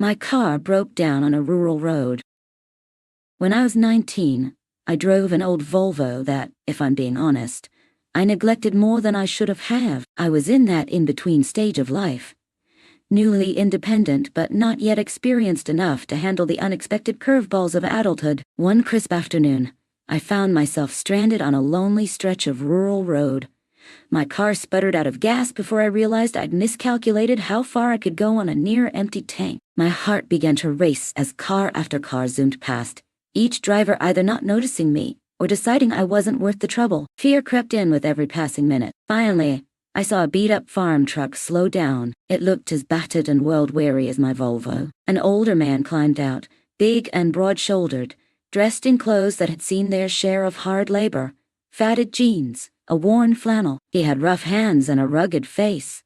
My car broke down on a rural road. When I was 19, I drove an old Volvo that, if I'm being honest, I neglected more than I should have. I was in that in-between stage of life. Newly independent but not yet experienced enough to handle the unexpected curveballs of adulthood. One crisp afternoon, I found myself stranded on a lonely stretch of rural road. My car sputtered out of gas before I realized I'd miscalculated how far I could go on a near-empty tank. My heart began to race as car after car zoomed past, each driver either not noticing me or deciding I wasn't worth the trouble. Fear crept in with every passing minute. Finally, I saw a beat-up farm truck slow down. It looked as battered and world-weary as my Volvo. An older man climbed out, big and broad-shouldered, dressed in clothes that had seen their share of hard labor, fatted jeans, a worn flannel. He had rough hands and a rugged face,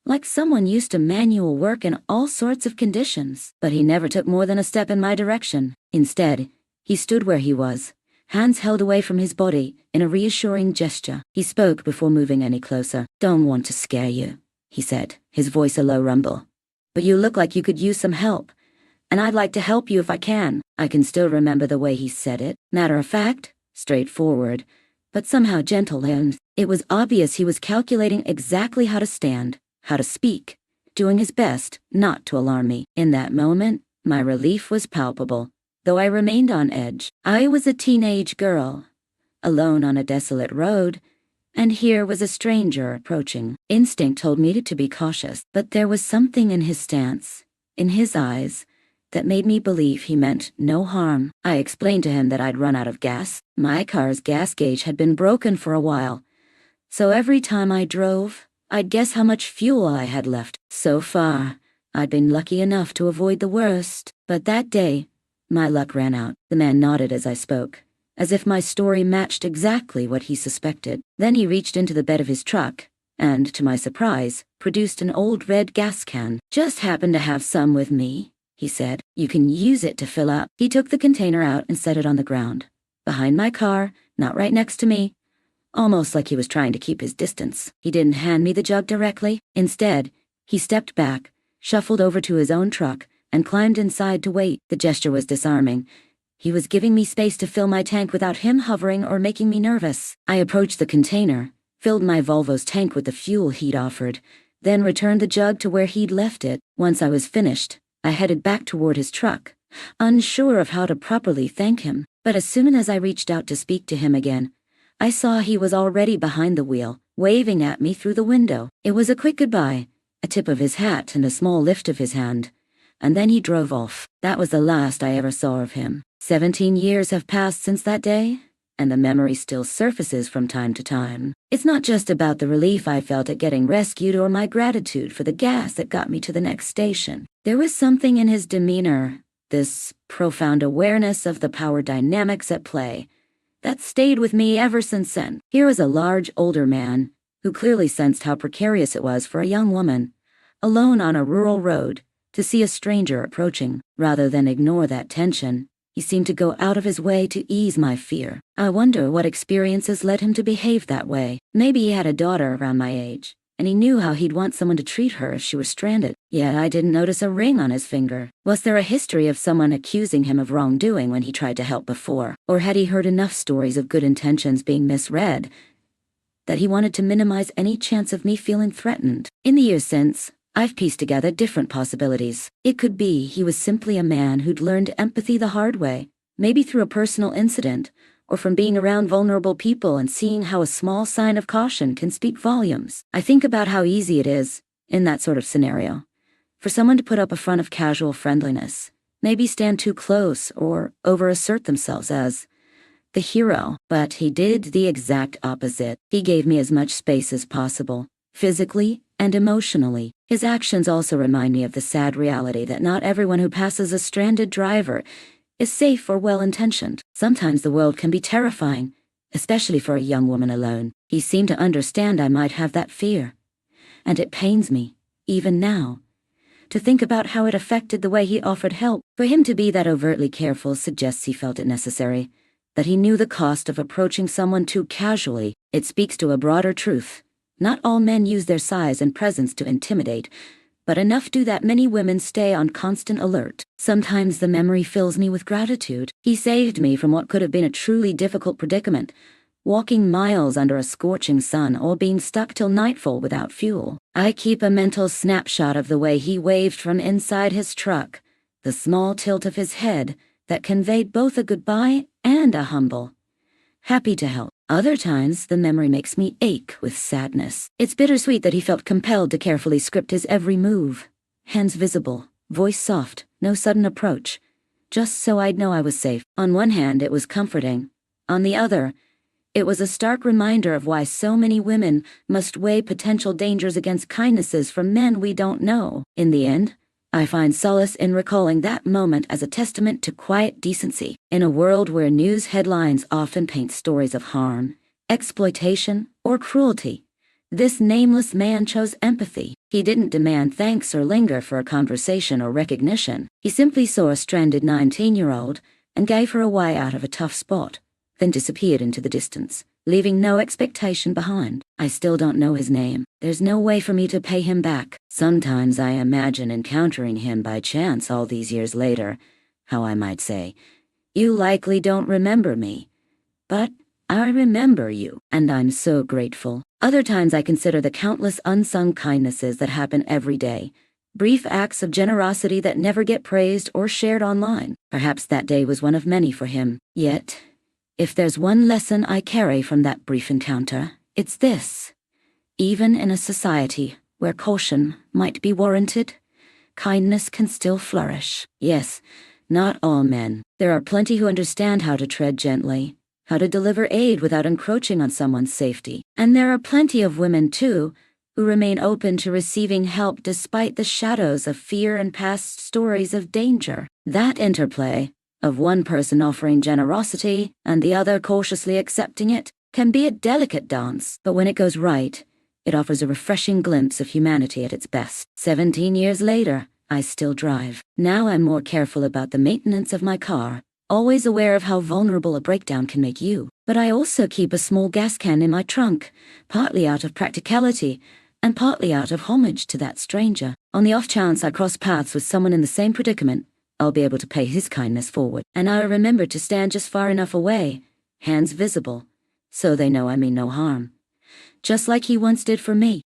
like someone used to manual work in all sorts of conditions. But he never took more than a step in my direction. Instead, he stood where he was, hands held away from his body in a reassuring gesture. He spoke before moving any closer. "Don't want to scare you," he said, his voice a low rumble. "But you look like you could use some help, and I'd like to help you if I can." I can still remember the way he said it. Matter of fact, straightforward, but somehow gentle, and it was obvious he was calculating exactly how to stand, how to speak, doing his best not to alarm me. In that moment, my relief was palpable, though I remained on edge. I was a teenage girl, alone on a desolate road, and here was a stranger approaching. Instinct told me to be cautious, but there was something in his stance, in his eyes, that made me believe he meant no harm. I explained to him that I'd run out of gas. My car's gas gauge had been broken for a while, so every time I drove, I'd guess how much fuel I had left. So far, I'd been lucky enough to avoid the worst, but that day, my luck ran out. The man nodded as I spoke, as if my story matched exactly what he suspected. Then he reached into the bed of his truck, and, to my surprise, produced an old red gas can. "Just happen to have some with me," he said. "You can use it to fill up." He took the container out and set it on the ground, behind my car, not right next to me, almost like he was trying to keep his distance. He didn't hand me the jug directly. Instead, he stepped back, shuffled over to his own truck, and climbed inside to wait. The gesture was disarming. He was giving me space to fill my tank without him hovering or making me nervous. I approached the container, filled my Volvo's tank with the fuel he'd offered, then returned the jug to where he'd left it. Once I was finished, I headed back toward his truck, unsure of how to properly thank him. But as soon as I reached out to speak to him again, I saw he was already behind the wheel, waving at me through the window. It was a quick goodbye, a tip of his hat and a small lift of his hand, and then he drove off. That was the last I ever saw of him. 17 years have passed since that day, and the memory still surfaces from time to time. It's not just about the relief I felt at getting rescued or my gratitude for the gas that got me to the next station. There was something in his demeanor, this profound awareness of the power dynamics at play, that stayed with me ever since then. Here was a large, older man who clearly sensed how precarious it was for a young woman, alone on a rural road, to see a stranger approaching. Rather than ignore that tension, he seemed to go out of his way to ease my fear. I wonder what experiences led him to behave that way. Maybe he had a daughter around my age, and he knew how he'd want someone to treat her if she was stranded. Yet I didn't notice a ring on his finger. Was there a history of someone accusing him of wrongdoing when he tried to help before? Or had he heard enough stories of good intentions being misread that he wanted to minimize any chance of me feeling threatened? In the years since, I've pieced together different possibilities. It could be he was simply a man who'd learned empathy the hard way, maybe through a personal incident, or from being around vulnerable people and seeing how a small sign of caution can speak volumes. I think about how easy it is, in that sort of scenario, for someone to put up a front of casual friendliness, maybe stand too close or over-assert themselves as the hero. But he did the exact opposite. He gave me as much space as possible, physically and emotionally. His actions also remind me of the sad reality that not everyone who passes a stranded driver is safe or well-intentioned. Sometimes the world can be terrifying, especially for a young woman alone. He seemed to understand I might have that fear, and it pains me, even now, to think about how it affected the way he offered help. For him to be that overtly careful suggests he felt it necessary, that he knew the cost of approaching someone too casually. It speaks to a broader truth. Not all men use their size and presence to intimidate, but enough do that many women stay on constant alert. Sometimes the memory fills me with gratitude. He saved me from what could have been a truly difficult predicament, walking miles under a scorching sun or being stuck till nightfall without fuel. I keep a mental snapshot of the way he waved from inside his truck, the small tilt of his head that conveyed both a goodbye and a humble happy to help. Other times, the memory makes me ache with sadness. It's bittersweet that he felt compelled to carefully script his every move. Hands visible, voice soft, no sudden approach, just so I'd know I was safe. On one hand, it was comforting. On the other, it was a stark reminder of why so many women must weigh potential dangers against kindnesses from men we don't know. In the end, I find solace in recalling that moment as a testament to quiet decency. In a world where news headlines often paint stories of harm, exploitation, or cruelty, this nameless man chose empathy. He didn't demand thanks or linger for a conversation or recognition. He simply saw a stranded 19-year-old and gave her a way out of a tough spot, then disappeared into the distance, leaving no expectation behind. I still don't know his name. There's no way for me to pay him back. Sometimes I imagine encountering him by chance all these years later, how I might say, "You likely don't remember me, but I remember you, and I'm so grateful." Other times I consider the countless unsung kindnesses that happen every day, brief acts of generosity that never get praised or shared online. Perhaps that day was one of many for him. Yet, if there's one lesson I carry from that brief encounter, it's this. Even in a society where caution might be warranted, kindness can still flourish. Yes, not all men. There are plenty who understand how to tread gently, how to deliver aid without encroaching on someone's safety. And there are plenty of women, too, who remain open to receiving help despite the shadows of fear and past stories of danger. That interplay, of one person offering generosity and the other cautiously accepting it, can be a delicate dance, but when it goes right, it offers a refreshing glimpse of humanity at its best. 17 years later, I still drive. Now I'm more careful about the maintenance of my car, always aware of how vulnerable a breakdown can make you. But I also keep a small gas can in my trunk, partly out of practicality, and partly out of homage to that stranger. On the off chance I cross paths with someone in the same predicament, I'll be able to pay his kindness forward. And I'll remember to stand just far enough away, hands visible, so they know I mean no harm. Just like he once did for me.